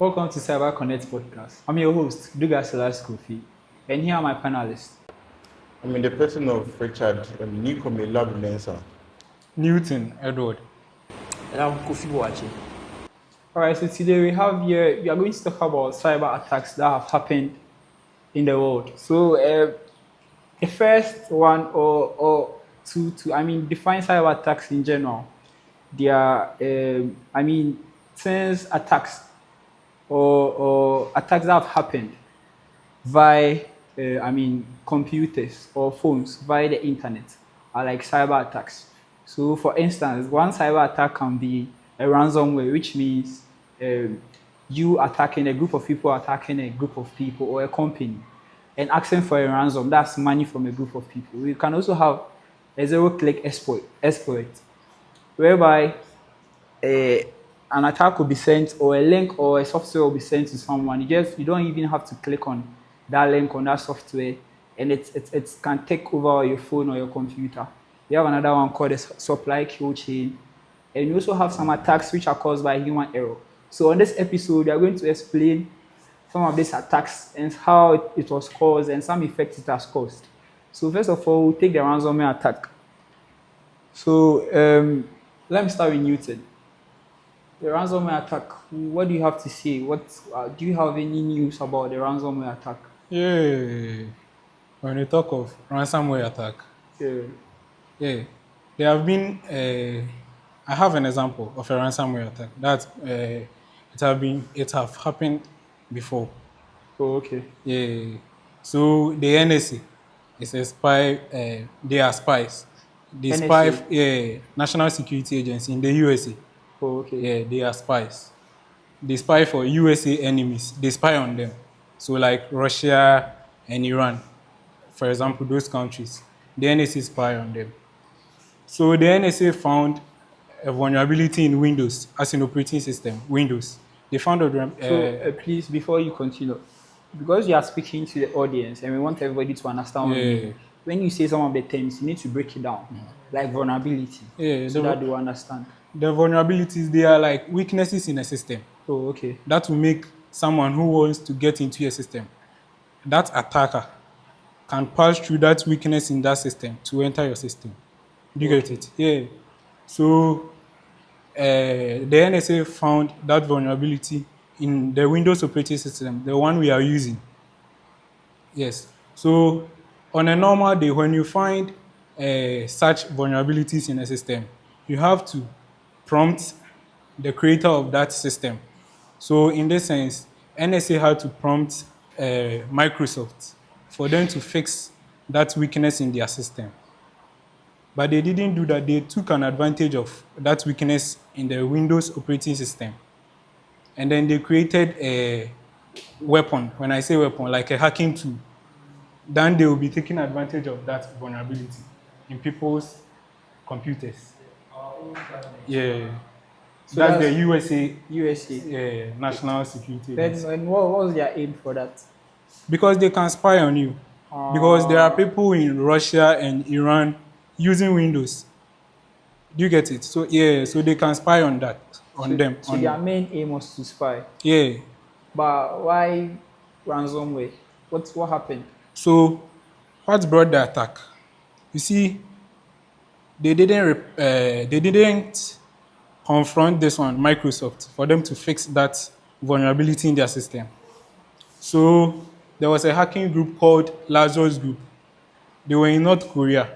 Welcome to Cyber Connect podcast. I'm your host, Dugas Kofi, and here are my panelists. I'm in the person of Richard Newcomb Lab Lensa. Newton Edward. And I'm Kofi Wachi. All right, so today we are going to talk about cyber attacks that have happened in the world. So the first one or two, define cyber attacks in general. They are, since attacks or attacks that have happened via, computers or phones via the internet are like cyber attacks. So, for instance, one cyber attack can be a ransomware, which means you attacking a group of people, attacking a group of people or a company, and asking for a ransom. That's money from a group of people. We can also have a zero-click exploit, whereby an attack will be sent, or a link or a software will be sent to someone. You don't even have to click on that link on that software, and it can take over your phone or your computer. We have another one called a supply kill chain, and we also have some attacks which are caused by human error. So on this episode, we are going to explain some of these attacks and how it was caused and some effects it has caused. So first of all, we'll take the ransomware attack. So let me start with Newton. The ransomware attack, what do you have to say? Do you have any news about the ransomware attack? Yeah. When we talk of ransomware attack, there have been. I have an example of a ransomware attack that it have happened before. Oh, okay. Yeah. So the NSA is a spy. They are spies. They NSA? spy. National Security Agency in the USA. Oh, okay. Yeah, they are spies. They spy for USA enemies. They spy on them. So like Russia and Iran, for example, those countries, the NSA spy on them. So the NSA found a vulnerability in Windows as an operating system, Windows. They found Please, before you continue, because you are speaking to the audience and we want everybody to understand what you mean. When you say some of the terms, you need to break it down, like vulnerability, so that they will understand. The vulnerabilities, they are like weaknesses in a system. Oh, okay. That will make someone who wants to get into a system, that attacker, can pass through that weakness in that system to enter your system. Do you get it? Yeah. So the NSA found that vulnerability in the Windows operating system, the one we are using. Yes. So on a normal day, when you find such vulnerabilities in a system, you have to prompt the creator of that system. So in this sense, NSA had to prompt Microsoft for them to fix that weakness in their system. But they didn't do that. They took an advantage of that weakness in the Windows operating system. And then they created a weapon. When I say weapon, like a hacking tool. Then they will be taking advantage of that vulnerability in people's computers. Yeah. So that's the USA National Security Agency. Then what was their aim for that? Because they can spy on you. Because there are people in Russia and Iran using Windows. Do you get it? So so they can spy on that, them. So their main aim was to spy. Yeah. But why ransomware? What happened? So what brought the attack? You see, they didn't confront this one, Microsoft, for them to fix that vulnerability in their system. So there was a hacking group called Lazarus Group. They were in North Korea.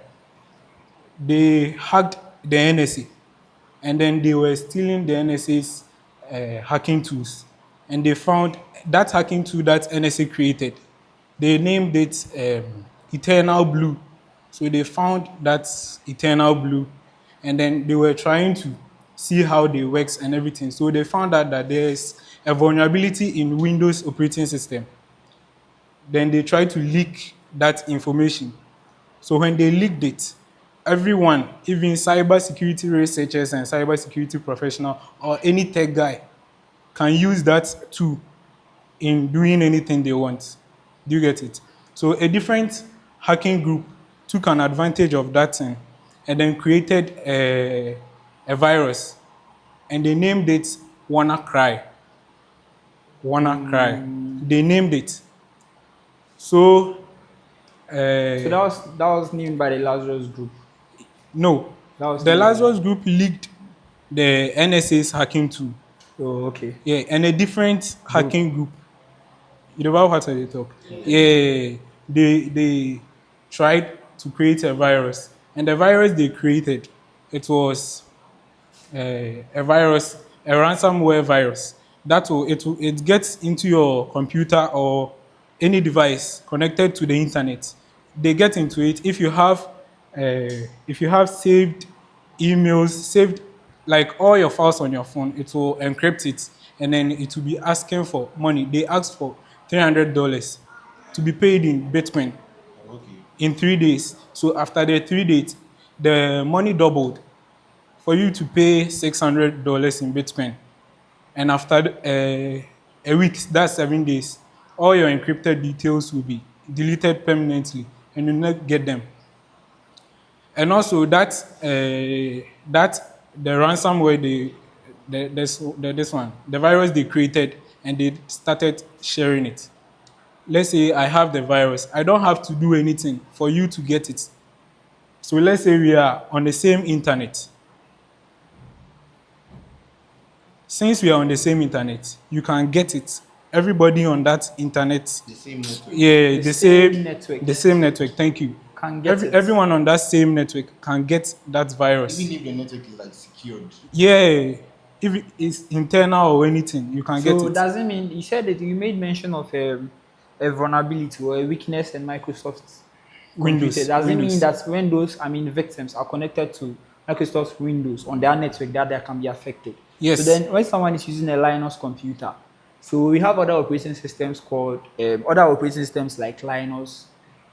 They hacked the NSA, and then they were stealing the NSA's hacking tools. And they found that hacking tool that NSA created. They named it Eternal Blue. So they found that Eternal Blue, and then they were trying to see how they works and everything. So they found out that there's a vulnerability in Windows operating system. Then they tried to leak that information. So when they leaked it, everyone, even cybersecurity researchers and cybersecurity professional or any tech guy, can use that tool in doing anything they want. Do you get it? So a different hacking group took an advantage of that thing and then created a virus, and they named it WannaCry. WannaCry. They named it. So, So that was named by the Lazarus Group. no, That was the named Lazarus Group leaked the NSA's hacking tool. Oh, okay. Yeah, and a different hacking group. You know about what they talk? Yeah, they tried to create a virus, and the virus they created, it was a virus, a ransomware virus. It gets into your computer or any device connected to the internet. They get into it if you have saved emails, saved like all your files on your phone, it will encrypt it and then it will be asking for money. They asked for $300 to be paid in Bitcoin in 3 days. So after the 3 days, the money doubled for you to pay $600 in Bitcoin. And after a week, that's 7 days, all your encrypted details will be deleted permanently and you'll not get them. And also that the ransomware this one, the virus they created and they started sharing it. Let's say I have the virus. I don't have to do anything for you to get it. So let's say we are on the same internet. Since we are on the same internet, you can get it. Everybody on that internet, The same network. yeah, The same network. the same network. Thank you. Can get it. Everyone on that same network can get that virus. Even if the network is like secured. Yeah, if it's internal or anything, you can get So it. does it mean you said that you made mention of a vulnerability or a weakness in Microsoft's Windows. computer? Does it Windows. mean that when those victims are connected to Microsoft's Windows on their network that they can be affected? Yes. So then when someone is using a Linux computer, so we have other operating systems called other operating systems like Linux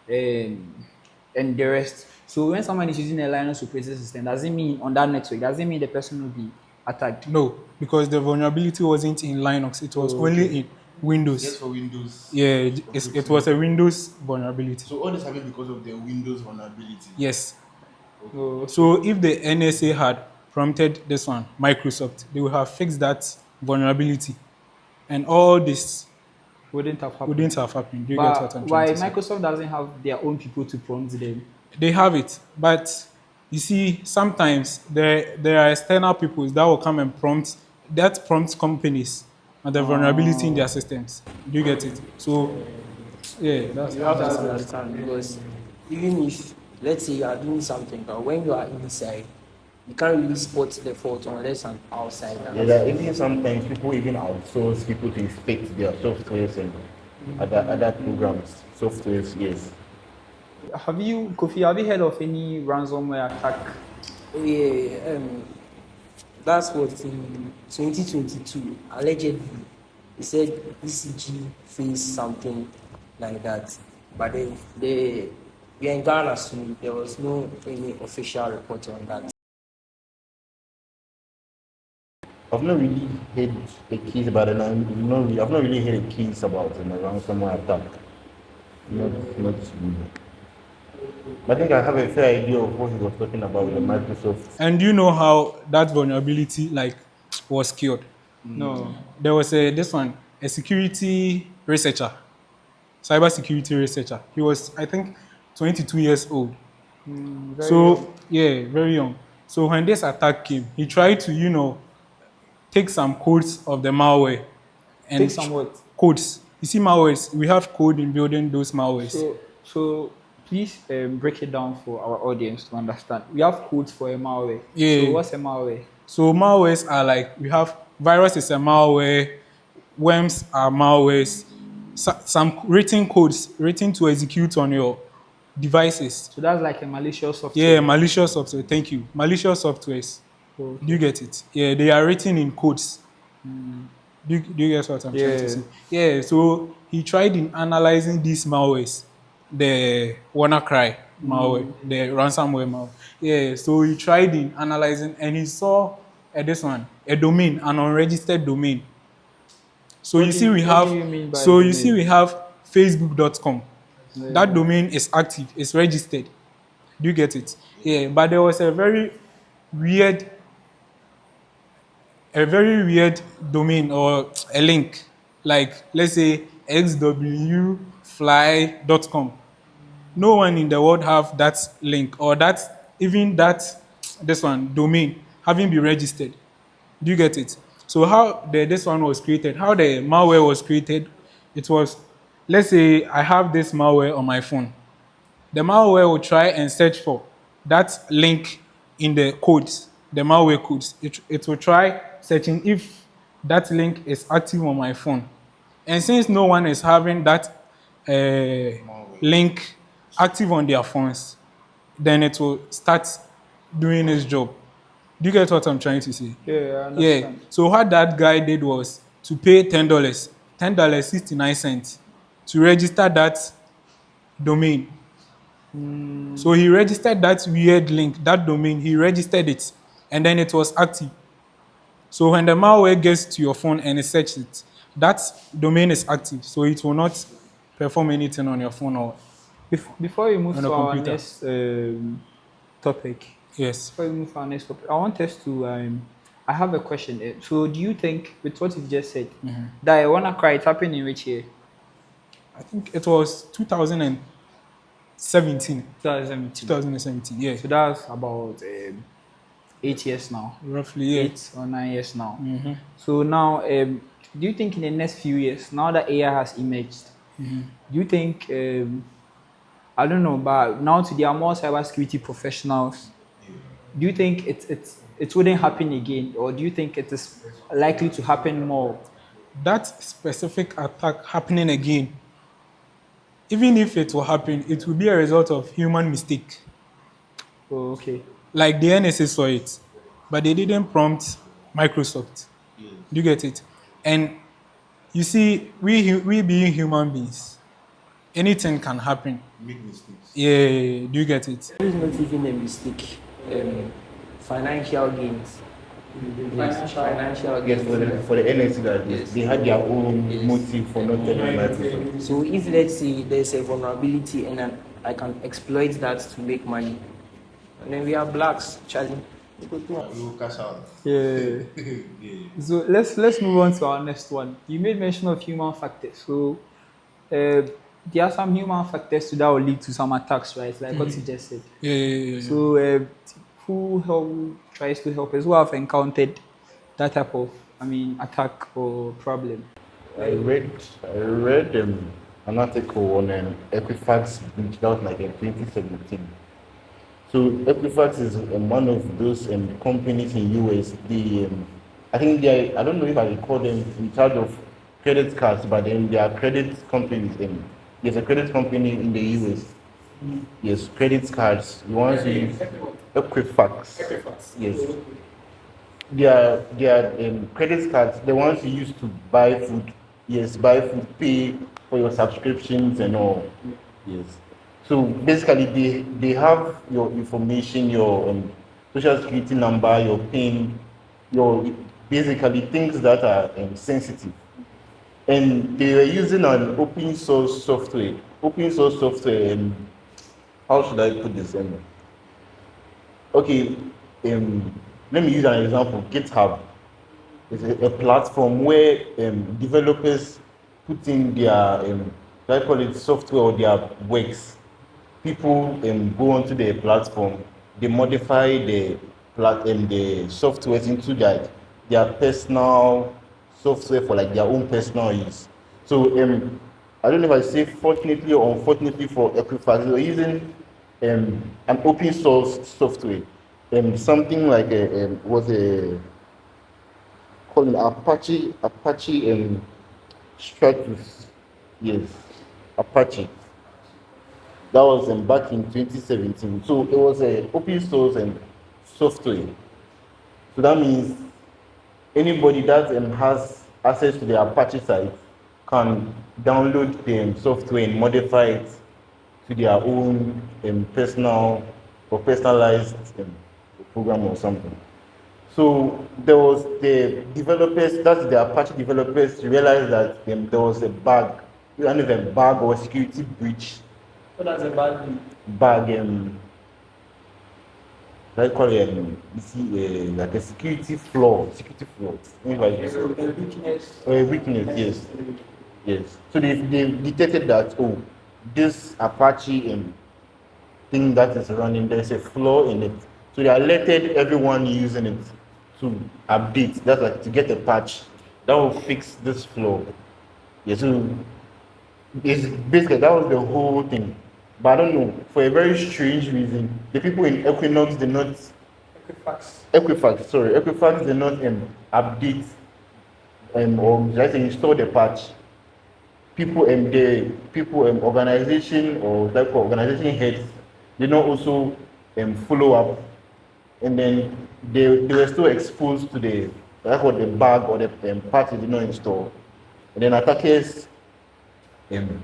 and the rest. So when someone is using a Linux operating system, does it mean on that network, does it mean the person will be attacked? No, because the vulnerability wasn't in Linux. It was only in Windows. Just for Windows. Yeah, it was a Windows vulnerability. So all this happened because of the Windows vulnerability. Yes. Oh, So if the NSA had prompted this one, Microsoft, they would have fixed that vulnerability, and all this wouldn't have happened. wouldn't have happened. Do you get what But I'm why trying to say? Microsoft doesn't have their own people to prompt them? They have it, but you see, sometimes there are external people that will come and prompt companies on the vulnerability in their systems. Do you get it? So, yeah, that's You have to understand because even if, let's say, you are doing something, but when you are inside, you can't really spot the fault unless an outsider. Yeah, there are even sometimes people even outsource people to inspect their softwares and other programs, softwares, yes. Kofi, have you heard of any ransomware attack? Oh, yeah, that's what in 2022, allegedly, he said ECG faced something like that. But we are in Ghana, so there was no any official report on that. I've not really heard a case about it. I've not really heard a case about a ransomware attack. Not really. But I think I have a fair idea of what he was talking about with the Microsoft. And do you know how that vulnerability was cured? No. There was a security researcher, cybersecurity researcher. He was, I think, 22 years old. Very young. So when this attack came, he tried to, take some codes of the malware. And Take some what? codes. You see, malwares, we have code in building those malwares. So please break it down for our audience to understand. We have codes for a malware. Yeah. So what's a malware? So malwares are like, we have virus is a malware, worms are malwares, some written codes written to execute on your devices. So that's like a malicious software. Yeah, malicious software. Thank you. Malicious softwares. Okay. Do you get it? Yeah, they are written in codes. Do you get what I'm trying to say? Yeah, so he tried in analyzing these malwares, the WannaCry malware, the ransomware malware. Yeah, so he tried in analyzing and he saw a domain, an unregistered domain. So What you do see you- we what have do you mean by so you domain? see we have facebook.com. That domain is active, it's registered. Do you get it? Yeah, but there was a very weird domain or a link like let's say xwfly.com. No one in the world have that link or that even that this one domain having been registered. Do you get it? So how this one was created, how the malware was created, it was, let's say I have this malware on my phone. The malware will try and search for that link in the codes, the malware codes. It will try searching if that link is active on my phone. And since no one is having that link active on their phones, then it will start doing its job. Do you get what I'm trying to say? Yeah, I Yeah. understand. So what that guy did was to pay $10.69 to register that domain. So he registered that weird link, that domain, he registered it, and then it was active. So when the malware gets to your phone and it searches it, that domain is active, so it will not perform anything on your phone or Before we move on a to our computer. next topic, Yes. before we move to our next topic, I want us to. I have a question. So, do you think, with what you've just said, that I wanna cry? It happened in which year? I think it was 2017. 2017. 2017, yeah. So that's about 8 years now. Roughly, yeah. 8 or 9 years now. So now, do you think in the next few years, now that AI has emerged, do you think, I don't know, but now there are more cybersecurity professionals. Do you think it wouldn't happen again, or do you think it is likely to happen more? That specific attack happening again, even if it will happen, it will be a result of human mistake. Oh, okay. Like the NSA saw it, but they didn't prompt Microsoft. Do you get it? And you see, we being human beings, anything can happen. Make mistakes. Yeah, do you get it? It's not even a mistake. Financial gains. Yes, financial Yes, gains. for the NSC that Yes. they had their own Yes. motive for not telling Microsoft. So if let's say there's a vulnerability and I can exploit that to make money, and then we are blacks, Charlie. You will cash out. Yeah. So let's move on to our next one. You made mention of human factors. So there are some human factors that will lead to some attacks, right? Like what you just said. Yeah. So who tries to help us? Who have encountered that type of, attack or problem? I read an article on Equifax, which that was like in 2017. So Equifax is one of those companies in US. I think I don't know if I can call them in charge of credit cards, but then they are credit companies. There's a credit company in the US. Yes, credit cards. The ones who use Equifax. Yes. They are credit cards, the ones you use to buy food. Yes, buy food, pay for your subscriptions and all. Yes. So basically, they have your information, your social security number, your PIN, your basically things that are sensitive. And they were using an open source software. Open source software. How should I put this in? Okay, let me use an example. GitHub is a platform where developers put in their, I call it software or their works. People go onto the platform, they modify the softwares into their personal software for like their own personal use. So I don't know if I say fortunately or unfortunately for Equifax, they're using an open source software. Something like was a called an Apache Stratus. Yes, Apache. That was back in 2017. So it was a open source software. So that means anybody that has access to the Apache site can download the software and modify it to their own personal or personalized program or something. So there was the developers, that's the Apache developers, realized that there was a bug, either a bug or a security breach. So that's a bad thing. Bug I call it you see, like a security flaw. Security flaw. If I use it. Weakness. A weakness, yes. Yes. So they detected that, oh, this Apache thing that is running, there's a flaw in it. So they alerted everyone using it to update. That's like to get a patch that will fix this flaw. Yeah, so it's basically that was the whole thing. But I don't know, for a very strange reason, the people in Equinox did not Equifax did not update or let's say install the patch. Organization or like organization heads did not also follow up, and then they were still exposed to the like what the bug or the patch they did not install, and then attackers um,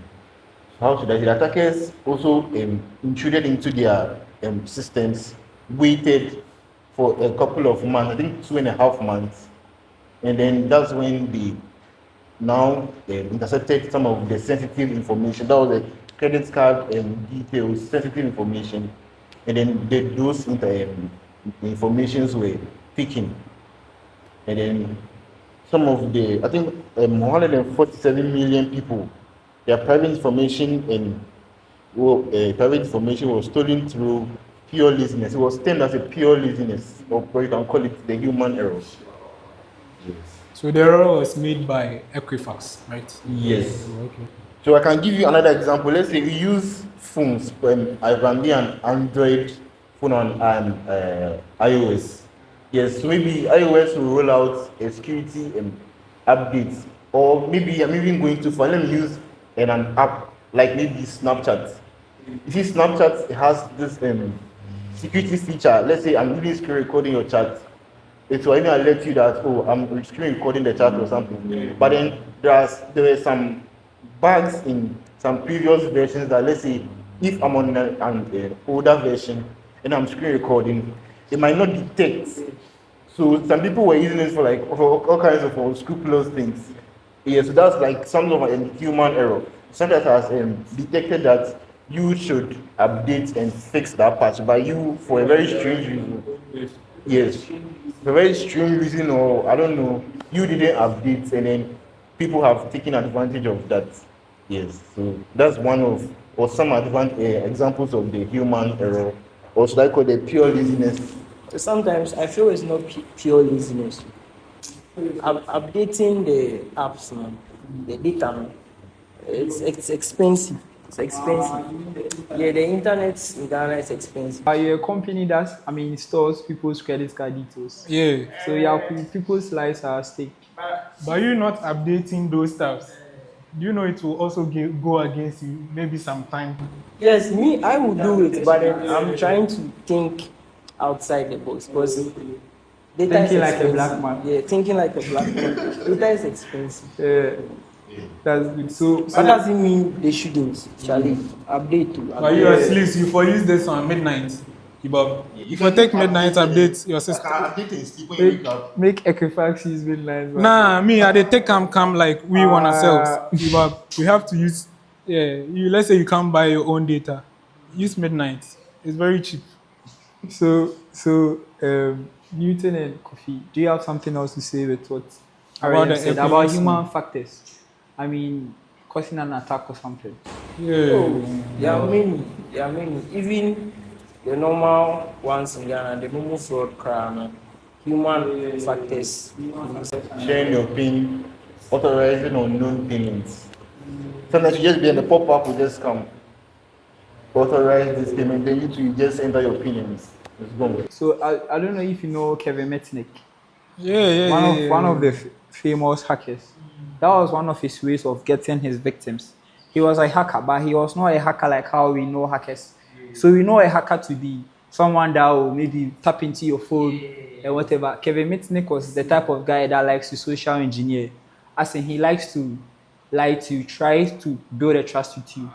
how should I say, the attackers also intruded into their systems, waited for a couple of months, I think 2.5 months, and then that's when they now intercepted some of the sensitive information. That was the credit card details, sensitive information, and then those informations were taken, and then some of the, I think 147 million people, their private information private information was stolen through pure laziness. It was termed as a pure laziness, or you can call it the human error. Yes. So the error was made by Equifax, right? Yes. Okay. So I can give you another example. Let's say we use phones. I can be an Android phone on iOS. Yes, so maybe iOS will roll out a security update, or maybe I'm even going to for let me use an app like maybe Snapchat. You see, Snapchat has this security feature. Let's say I'm really screen recording your chat. It will even alert you that, oh, I'm screen recording the chat or something. But then there were some bugs in some previous versions that, let's say, if I'm on an older version and I'm screen recording, it might not detect. So some people were using it for like for all kinds of unscrupulous things. Yeah, so that's like some of a human error. Sometimes has detected that you should update and fix that patch, but you, for a very strange reason, yes, for a very strange reason, or I don't know, you didn't update, and then people have taken advantage of that. Yes, so that's one of or some examples of the human error, or should I call it pure laziness? So sometimes I feel it's not pure laziness. Updating the apps, man, the data, man, it's expensive. It's expensive. Yeah, the internet in Ghana is expensive. Are you a company that, stores people's credit card details? Yeah. So yeah, people's lives are at stake. But you not updating those stuffs, do you know it will also go against you maybe sometime? Yes, me, I would do it, but then I'm trying to think outside the box because data is Thinking like a expensive. black man. Yeah, thinking like a black man. Data is expensive. That's good. So That doesn't mean they shouldn't. Charlie, update to. But you at least you for use this on midnight. But if you take midnight update your system. Update and sleep when you wake up. make Equifax use midnight. Nah, me I dey take come like we want ourselves. But we have to use you let's say you can't buy your own data. Use midnight. It's very cheap. So Newton and Kofi, do you have something else to say with what About Ariel the said about epilepsy? human factors? Causing an attack or something. Yeah. Oh, there are many. There are many. Even the normal ones in Ghana, the normal fraud crime, human factors. Sharing your PIN, authorizing unknown payments. Sometimes you just be in the pop-up will just come. Authorize this payment, then you just enter your PIN and it's gone. So I don't know if you know Kevin Metnick, Yeah. one of the famous hackers. That was one of his ways of getting his victims. He was a hacker, but he was not a hacker like how we know hackers. So we know a hacker to be someone that will maybe tap into your phone and whatever. Kevin Mitnick was the type of guy that likes to social engineer. As in, he likes to lie to you, try to build a trust with you.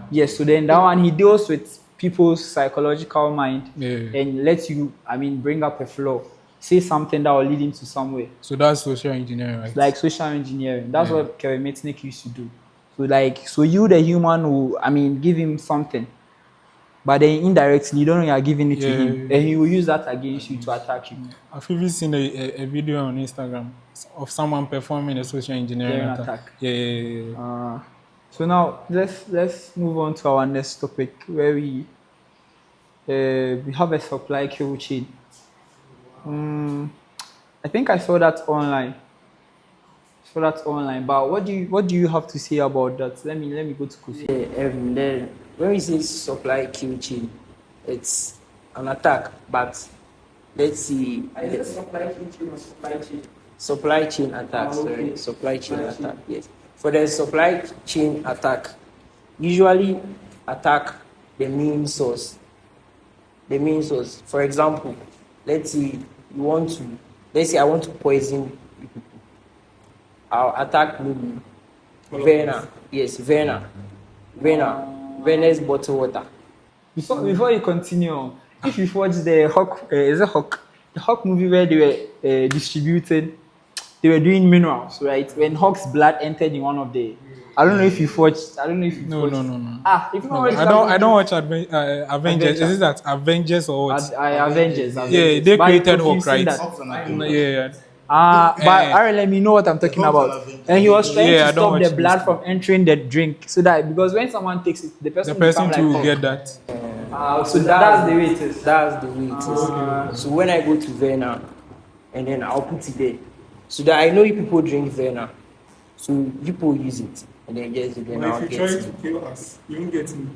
Yes, so then that one, he deals with people's psychological mind and lets you, bring up a flaw. Say something that will lead into somewhere. So that's social engineering, right? Like social engineering. That's what Kevin Mitnick used to do. So you, the human, will, give him something. but then indirectly you don't know you are giving it to him, Yeah. and he will use that against you to attack you. I've even seen a video on Instagram of someone performing a social engineering During attack. attack. Yeah. So now let's move on to our next topic where we have a supply kill chain. I think I saw that online. But what do you have to say about that? Let me go to Kofi. Then when we say supply kill chain, it's an attack, but let's see. Supply chain or supply chain? Supply chain attack, sorry. Supply chain attack, yes. For the supply chain attack, usually attack the main source. The main source. For example, let's say I want to poison people. I'll attack maybe Verna. Yes, Verna. Verna's bottled water. Before you continue, if you've watched the Hawk, is it Hawk? The Hawk movie where they were distributing, they were doing minerals, right? When Hawk's blood entered in one of the, I don't know if you've watched. I don't know if you've No. watched. If not, No, watched I don't watch Avengers. Avengers. Is it that Avengers or what? Avengers. Yeah, they But created if Hawk, you've seen right? that- Yeah. But Aaron, let me know what I'm talking about. And he was trying Yeah, I to don't stop the watch blood this. from entering the drink, so that because when someone takes it, the person The person become to like Hawk. get that. So that's the way it is. That's the way it is. So when I go to Verna, and then I'll put it there, so that I know you people drink Verna, so people use it, and then just then I'll If you get try it. to kill us, you won't get me.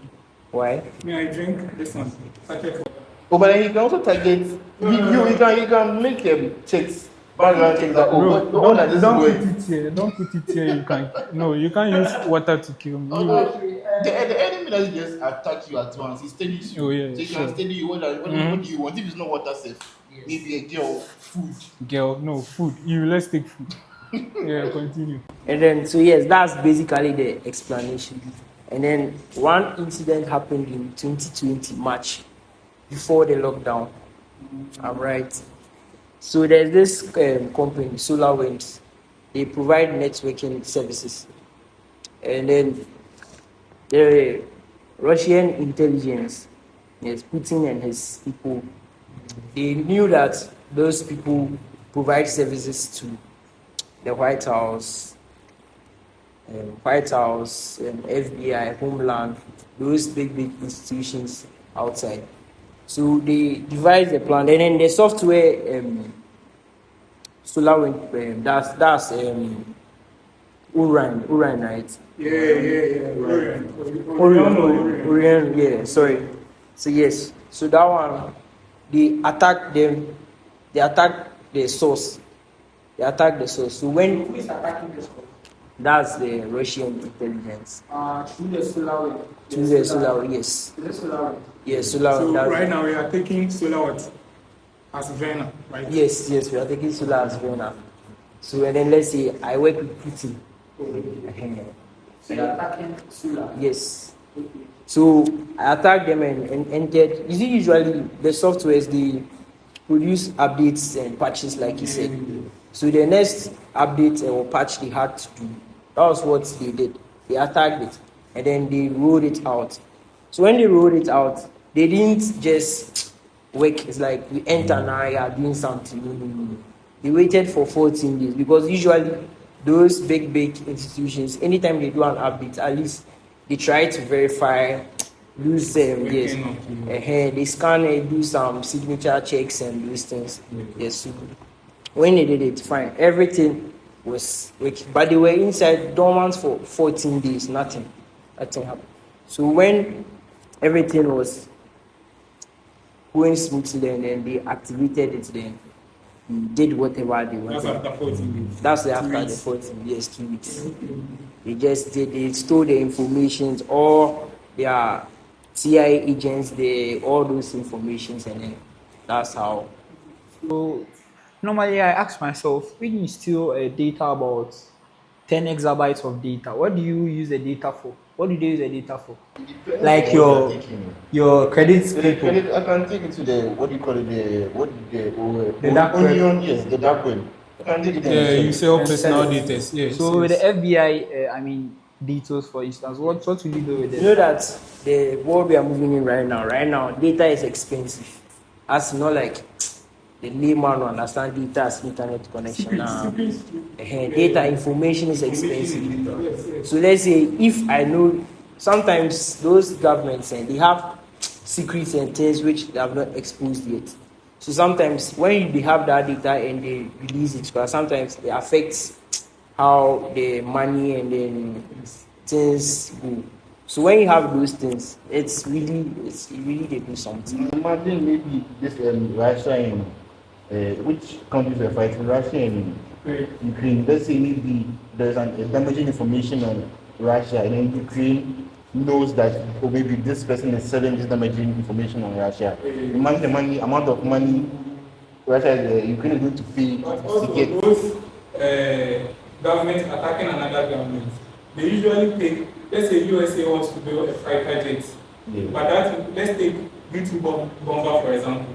Why? Me, I drink this one. Oh, but then you can also target. You can make checks. Background checks that. Bro, the one that is don't going. put it here. Don't put it here. You can't use water to kill me. The enemy doesn't just attack you at once. He steadies you. Oh, yeah, So he sure. can steady you. What do you want? If it's not water safe, maybe a girl, food. Girl, no food. Let's take food. Yeah, continue. And then, so yes, that's basically the explanation. And then one incident happened in 2020 March, before the lockdown. I'm right. So there's this company, SolarWinds. They provide networking services. And then the Russian intelligence, yes, Putin and his people, they knew that those people provide services to the White House, FBI, Homeland, those big institutions outside. So they devised a plan, and then the software, SolarWind, that's Orion, right? Orion, yeah. Sorry. So yes, so that one, they attacked them. They attacked the source. So when Who is attacking this? that's the Russian intelligence. Through the solar wind. To the solar, yes. The solar wind. Yes, solar. So that's- right now we are taking solar what? As Verna, right? Yes, we are taking solar as well now. So and then let's say I work with Putin. So you're attacking solar. Yes. So I attacked them and entered. You see, usually the softwares they produce updates and patches, like you said. So the next update or patch they had to do, that was what they did. They attacked it and then they rolled it out. So when they rolled it out, they didn't just work. It's like we enter now, you are doing something. No. They waited for 14 days because usually those big institutions, anytime they do an update, at least they try to verify, use them, yes. They scan it, do some signature checks and those things. Yes. So when they did it, fine. Everything was working. But they were inside dormant for 14 days, nothing happened. So when everything was going smoothly and then they activated it, then did whatever they wanted. That's after 14 days. That's after the 14 years, 2 weeks. They stole the information, all their CIA agents, all those informations, and then that's how. So normally I ask myself, when you steal data about 10 exabytes of data, what do you use the data for? What do they use the data for? Like your credit people. I can take it to the what do you call it? The dark web. onion, yes, the dark web. I can take it Yeah, there. you sell personal data. Yeah. So with the FBI, details, for instance? What will you do with You know it? that the world we are moving in right now, data is expensive. As not like the layman will understand data as internet connection now. Data information is expensive. So let's say if I know sometimes those governments and they have secrets and things which they have not exposed yet. So sometimes when they have that data and they release it, because sometimes it affects how the money and then things go. So when you have those things, it really they do something. Imagine maybe this Russia and which countries are fighting? Russia and Ukraine. Let's say maybe there's damaging information on Russia, and then Ukraine knows that, or maybe this person is selling this damaging information on Russia. Imagine the amount of money Russia, Ukraine is going to pay to get. Those government attacking another government, they usually take, let's say USA wants to build a fighter jet, but that, let's take B-2 bomber for example.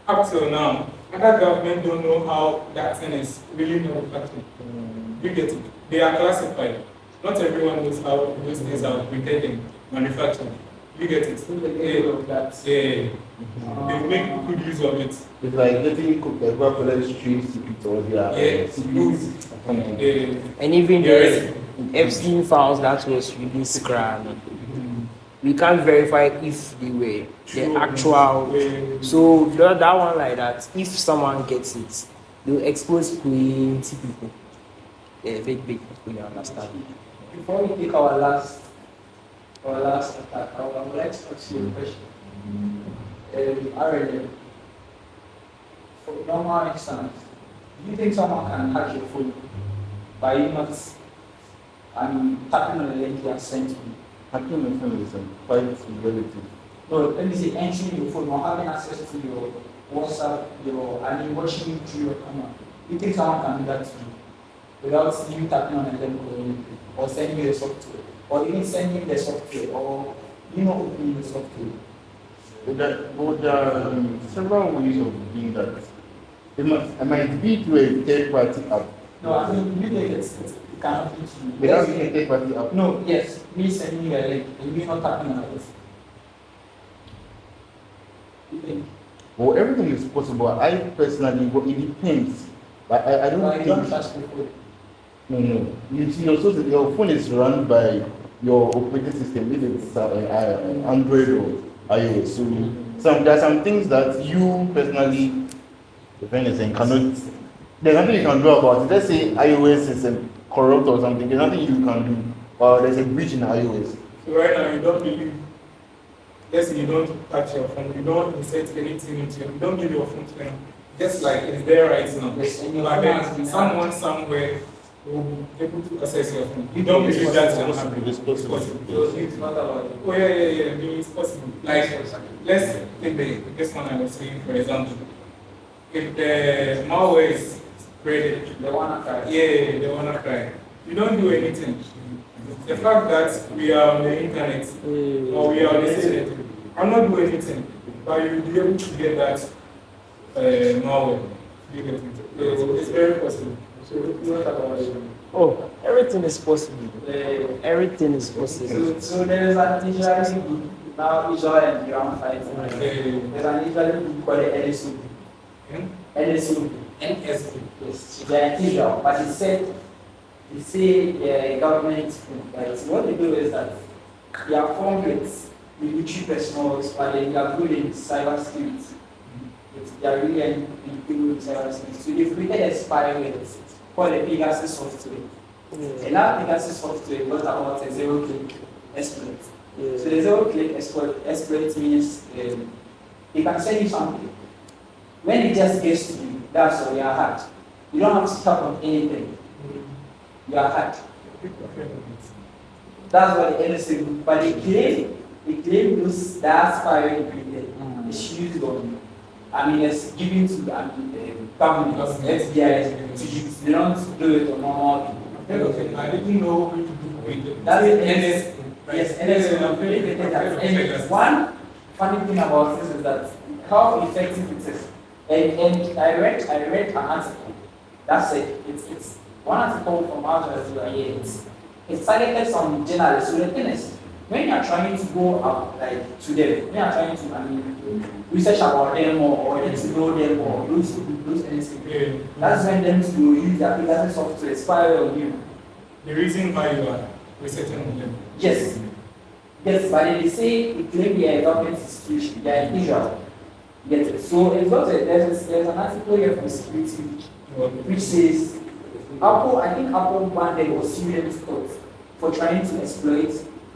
Up till now, other government don't know how that thing is really manufactured. You get it? They are classified. Not everyone knows how those things are printed and manufactured. You get it? They make good use of it. It's like letting Coca-Cola street secrets or their secrets. And even the Epstein files that was released, we can't verify if they were the actual. So that one like that, if someone gets it, they'll expose plenty people. Big people, you understand. Before we take our last attack, I would like to ask you a question. RLM, for normal instance, do you think someone can hack your phone by you not tapping on the link you are sent to you? Hacking my phone is quite relative. No, let me say entering your phone or having access to your WhatsApp, watching you through your camera. Do you think someone can do that to you without you tapping on a link or sending you the software? Or even sending the software or opening the software? There are several ways of doing that. It might be through a third-party app. No, I mean, you think it cannot be to you. Without using a third-party app? No, yes, me sending you a link and you not tapping on it. You think? Well, everything is possible. I personally, it depends. But I don't I think. don't trust people. No. You see, your phone is run by your operating system, either it's Android or iOS. So there are some things that you personally, the friend is saying, cannot. There's nothing you can do about it. Let's say iOS is corrupt or something. There's nothing you can do. Or there's a breach in iOS. So right now you don't believe, let's say you don't touch your phone, you don't insert anything into it, you don't give your phone to them. Just like it's there right now. Yes, and your But phone then has been someone somewhere will be able to access your phone. You don't believe that's going to happen. It's possible. So it's not about it. Oh yeah, I mean, it's possible. Like, let's take this one I was saying, for example. If the malware is spread, They wanna try. yeah, they wanna try. You don't do anything. The fact that we are on the internet or we are on the internet, I'm not doing anything, but you'll be able to get that malware. You get it? It's very possible. So it's not about it. Oh, everything is possible. Everything is possible. So there is an Israeli group, now Israel and Iran fighting. There's an Israeli group called the NSO. NSO. NSO. Yes, they're in Israel, but they say the government, what they do is that they are formed with military personnel, but they are good in cybersecurity. They are really good in cybersecurity. So they've created a spyware called the Pegasus software. And that Pegasus software is about a zero-click exploit. So the zero-click exploit means they can send you something. When it just gets to you, that's all, you are hacked. You don't have to tap on anything. You are hacked. That's what the NSA do. But they claim that spyware created is used on, it's given to governments, FBI to use. They don't do it on normal people. I didn't know who to do with That's it. NS. Yes, NSA created that. And one funny thing about this is that how effective it is. And I read an article that said it's one article from Al Jazeera. It's targeted some journalists. So the thing is, when you are trying to go out like to them, when you are trying to, research about them or get to know them or lose anything, that's when them to use their Pegasus software to spy on you. The reason why you are researching on them. Yes. Yes, but they say it claim they are a government institution, they are in Israel. Yes. So it's not there's an article here from security which says I think Apple one day was seriously caught for trying to exploit.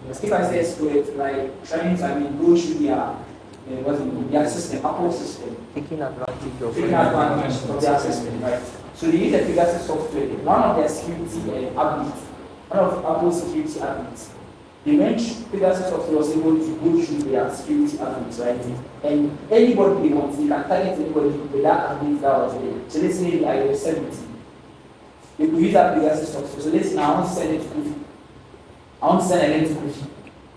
If I say exploit, like trying to go through their system, Apple system. Taking advantage of Their system, right? So they use the Pegasus software. One of their security updates, one of Apple's security updates, they went Pegasus software was able to go through their security updates, right? And anybody they want, they can target anybody with that update that was there. So let's say iOS 17. They could use that Pegasus software. So let's say I want to send it to Kofi. I want to send a link to Kofi.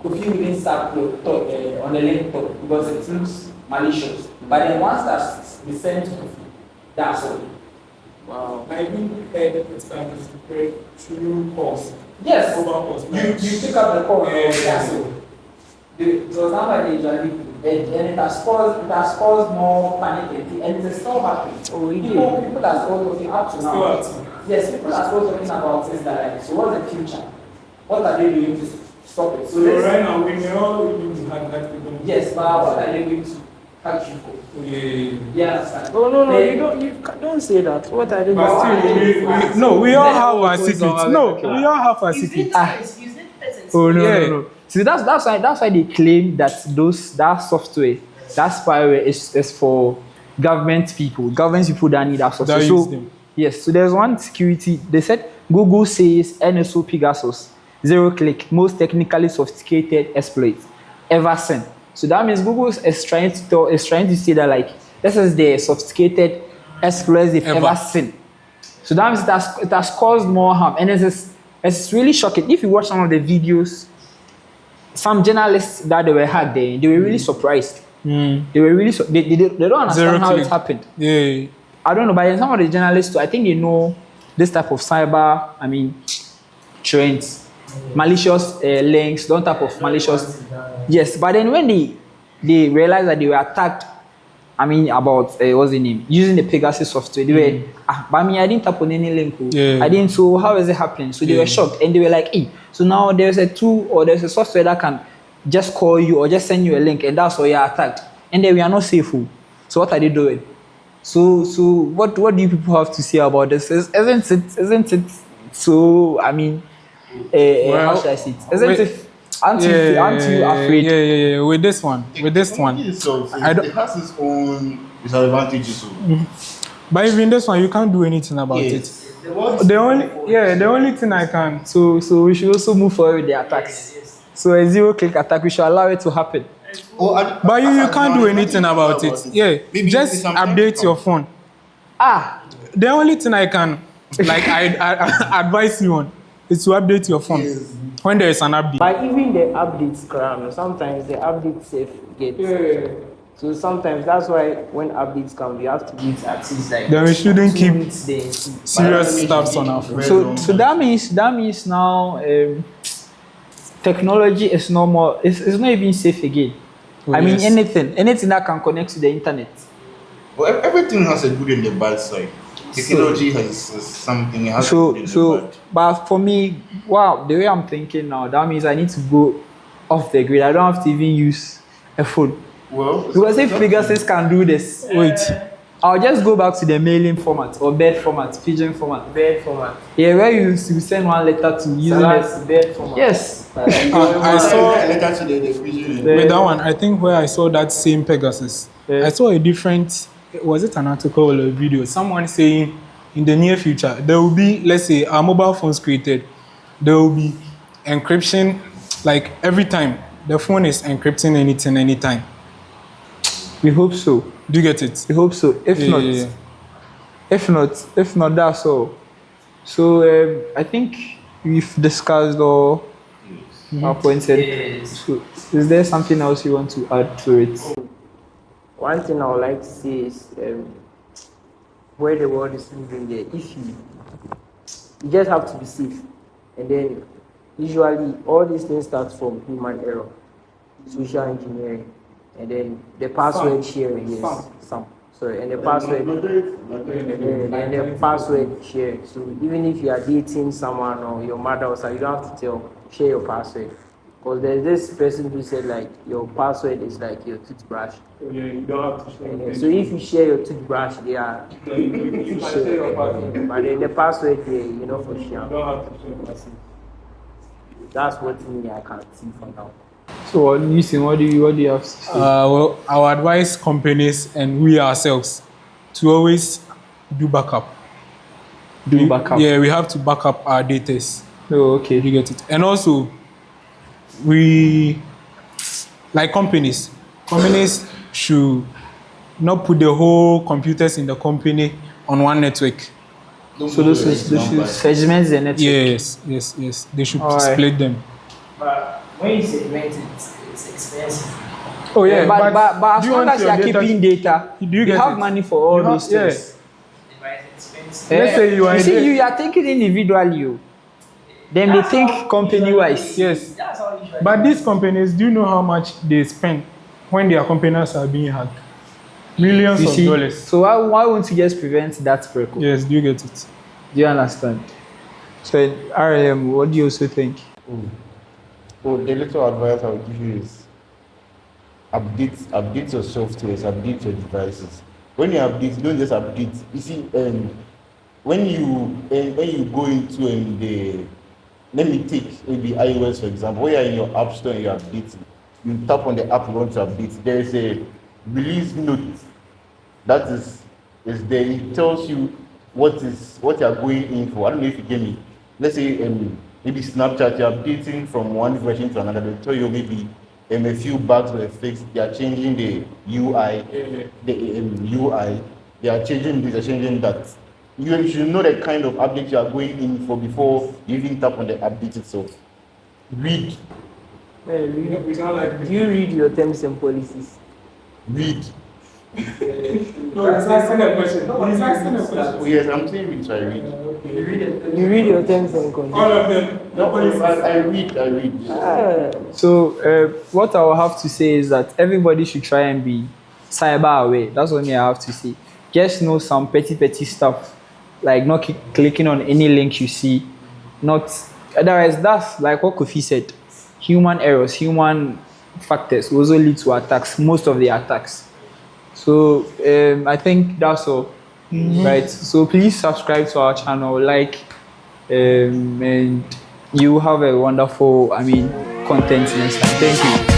Kofi wouldn't start on the link top because it looks malicious. But then once that's been sent to Kofi, that's all. Wow. I even heard it's to break through calls. Yes. Over calls. You pick up the call. Yeah. So it was not by the usually and it has caused more panic and it is still happening. Oh, really? People are still talking up to now. Still Yes, people are still talking about things that like, so what's the future? What are they doing to stop it? So right now we may all use hack people. Yes, but what are they doing to catch you for? Yeah, understand. Oh no, you don't say that. What are they But still, we all have our secrets. No, we all have our secrets. Oh no, Yeah. no. See, that's why they claim that that software, that spyware is for government people that need that software. That use them. Yes, so there's one security. They said Google says NSO Pegasus, zero click, most technically sophisticated exploit ever seen. So that means Google is trying to say that like this is the sophisticated exploits they've ever seen. So that means it has caused more harm, and it's really shocking. If you watch some of the videos, some journalists that they were hacked, they were really surprised. They were really they don't understand how it happened. Yeah. I don't know, but some of the journalists too, I think they know this type of cyber, trends, malicious links, that type of malicious. Yes, but then when they realized that they were attacked, about what's the name, using the Pegasus software, they were, but I didn't tap on any link. Yeah. I didn't. So how is it happening? So they were shocked and they were like, "Hey, so now there's a tool or there's a software that can just call you or just send you a link, and that's why you're attacked, and then we are not safe." So what are they doing? So what do you people have to say about this? Isn't it? So how should I say it? Isn't it? Aren't you afraid? Yeah. With this one, It has its own disadvantages. But even this one, you can't do anything about it. The only thing I can. So we should also move forward with the attacks. So a zero click attack, we should allow it to happen. But you can't do anything about it. Yeah, Maybe just update your phone. The only thing I can, I advise you on, is to update your phone when there is an update. But even the updates, sometimes the updates safe get. So sometimes that's why when updates come, we have to use at least like. Then we shouldn't keep weeks serious stuff on our phone. So that means now technology is no more. It's not even safe again. Yes. Anything that can connect to the internet. Well, everything has a good and a bad side. Technology has something. It has a good and a bad. But for me, the way I'm thinking now, that means I need to go off the grid. I don't have to even use a phone. Well, Because if Pegasus can do this, I'll just go back to the mailing format or bird format, pigeon format. Bird format. Yeah, where you send one letter to using That's bird format. Yes. I saw a letter to the pigeon. with that one. I think where I saw that same Pegasus, I saw a different. Was it an article or a video? Someone saying in the near future there will be, let's say, our mobile phones created. There will be encryption, like every time the phone is encrypting anything, anytime. We hope so. Do you get it? We hope so. If not, that's all. So I think we've discussed all our points. So, is there something else you want to add to it? One thing I would like to say is where the world is moving there. If you just have to be safe, and then usually all these things start from human error, social engineering, and then the password sharing. Yes, some. Sorry, and the password. And the password share. So even if you are dating someone or your mother or something, you don't have to share your password. Because there's this person who said like your password is like your toothbrush. Yeah, you don't have to share. So if you share your toothbrush, they are You must share your password. but then the password there, for You sure. don't have to share. That's what me I can see for now. So what do you have to say? Well, I would advise companies and we ourselves to always do backup. Do backup. Yeah, we have to back up our data. Oh, okay. You get it. And also, we, like companies should not put the whole computers in the company on one network. So those should segment the network. Yes. They should Alright. split them. But when you segment it, it's expensive. Oh yeah, Yeah, but as do you long want as you your are data keeping data, do you you get have it? money for all You have- those things. But it's expensive. Let's say you are in see, the- you are thinking individually. Oh. Then they think company-wise. Yes. That's how usually. But these companies, do you know how much they spend when their companies are being hacked? Millions You of see, dollars. so why won't you just prevent that spread? Yes, do you get it? Do you understand? So RLM, what do you also think? Oh, the little advice I would give you is update your softwares, update your devices. When you update, don't just update. You see, when you go into the, let me take maybe iOS for example. When you're in your app store and you update, you tap on the app you want to update. There is a release note that is there. It tells you what you are going in for. I don't know if you get me. Let's say maybe Snapchat, you're updating from one version to another. They'll tell you maybe a few bugs were fixed. They are changing the UI, the UI. They are changing this, they're changing that. You should know the kind of update you are going in for before you even tap on the update itself. Read. Do you read your terms and policies? Read. No, he's asking a question. Oh, yes, I'm saying read, so I read. You read your terms and conditions. All of them. No, I read. So what I will have to say is that everybody should try and be cyber aware. That's what I have to say. Just know some petty stuff, like not clicking on any link you see. Not otherwise. That's like what Kofi said. Human errors, human factors will also lead to attacks. Most of the attacks. So I think that's all. Right. So please subscribe to our channel, like, and you have a wonderful, content next time. Thank you.